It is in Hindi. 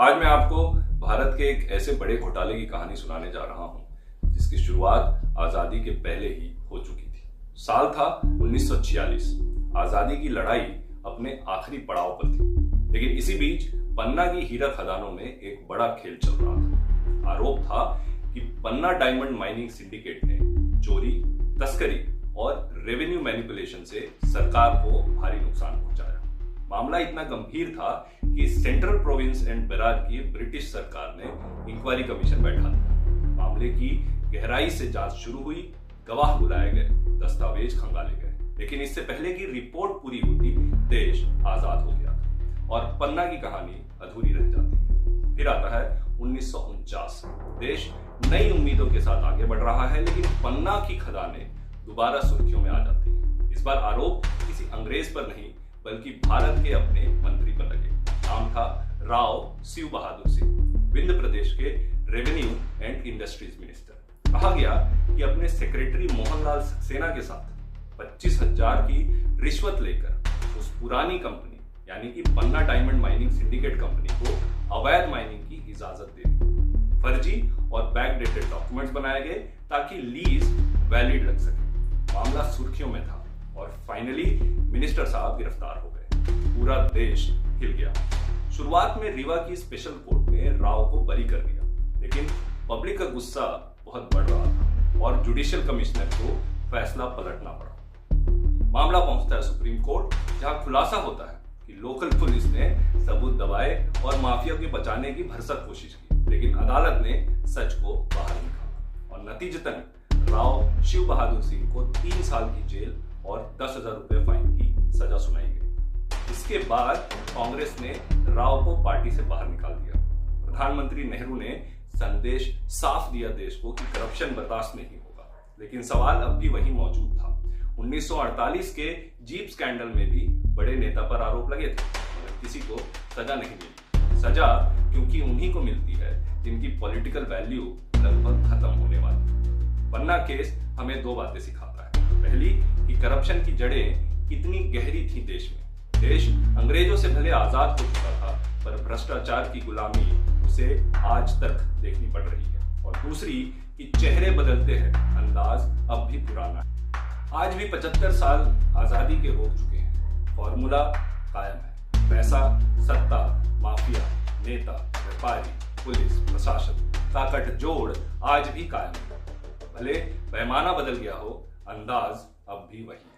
आज मैं आपको भारत के एक ऐसे बड़े घोटाले की कहानी सुनाने जा रहा हूं जिसकी शुरुआत आजादी के पहले ही हो चुकी थी। साल था 1946। आजादी की लड़ाई अपने आखिरी पड़ाव पर थी, लेकिन इसी बीच पन्ना की हीरा खदानों में एक बड़ा खेल चल रहा था। आरोप था कि पन्ना डायमंड माइनिंग सिंडिकेट ने चोरी, तस्करी और रेवेन्यू मैनिपुलेशन से सरकार को भारी नुकसान पहुंचाया। मामला इतना गंभीर था कि सेंट्रल प्रोविंस एंड बेरार की ब्रिटिश सरकार ने इंक्वायरी कमीशन बैठा दिया। मामले की गहराई से जांच शुरू हुई, गवाह बुलाए गए, दस्तावेज खंगाले गए, लेकिन इससे पहले कि रिपोर्ट पूरी होती देश आजाद हो गया था और पन्ना की कहानी अधूरी रह जाती है। फिर आता है 1949। देश नई उम्मीदों के साथ आगे बढ़ रहा है, लेकिन पन्ना की खदानें दोबारा सुर्खियों में आ जाती है। इस बार आरोप किसी अंग्रेज पर नहीं बल्कि भारत के अपने मंत्री पर लगे। नाम था राव शिव बहादुर सिंह, विंध्य प्रदेश के रेवेन्यू एंड इंडस्ट्रीज मिनिस्टर। कहा गया कि अपने सेक्रेटरी मोहनलाल सक्सेना के साथ 25,000 की रिश्वत लेकर उस पुरानी कंपनी यानी कि पन्ना डायमंड माइनिंग सिंडिकेट कंपनी को अवैध माइनिंग की इजाजत दे दी। फर्जी और बैकडेटेड डॉक्यूमेंट्स बनाए गए ताकि लीज वैलिड लग सके। मामला सुर्खियों में था और फाइनली मिनिस्टर साहब गिरफ्तार हो गए। पूरा देश हिल गया। शुरुआत में रीवा की स्पेशल कोर्ट ने राव को बरी कर दिया, लेकिन पब्लिक का गुस्सा बहुत बढ़ रहा था और जुडिशियल कमिश्नर को फैसला पलटना पड़ा। मामला पहुंचता है सुप्रीम कोर्ट, जहां खुलासा होता है कि लोकल पुलिस ने सबूत दबाए और माफिया को बचाने की भरसक कोशिश की, लेकिन अदालत ने सच को बाहर निकाला और नतीजतन राव शिव बहादुर सिंह को 3 साल की जेल और 10,000 रुपए फाइन की सजा सुनाई गई। इसके बाद कांग्रेस ने राव को पार्टी से बाहर निकाल दिया। प्रधानमंत्री नेहरू ने संदेश साफ दिया देश को कि करप्शन बर्दाश्त नहीं होगा, लेकिन सवाल अब भी वही मौजूद था। 1948 के जीप स्कैंडल में भी बड़े नेता पर आरोप लगे थे, मगर किसी को सजा नहीं मिली। सजा क्योंकि उन्हीं को मिलती है जिनकी पॉलिटिकल वैल्यू लगभग खत्म होने वाली। पन्ना केस हमें 2 बातें सिखाता है। पहली कि करप्शन की जड़ें कितनी गहरी थी देश में। देश अंग्रेजों से भले आजाद हो चुका था, पर भ्रष्टाचार की गुलामी उसे आज तक देखनी पड़ रही है। और दूसरी कि चेहरे बदलते हैं, अंदाज अब भी पुराना है। आज भी 75 साल आजादी के हो चुके हैं, फॉर्मूला कायम है। पैसा, सत्ता, माफिया, नेता, व्यापारी, पुलिस, प्रशासन का गठजोड़ आज भी कायम है। भले पैमाना बदल गया हो, अंदाज अब भी वही।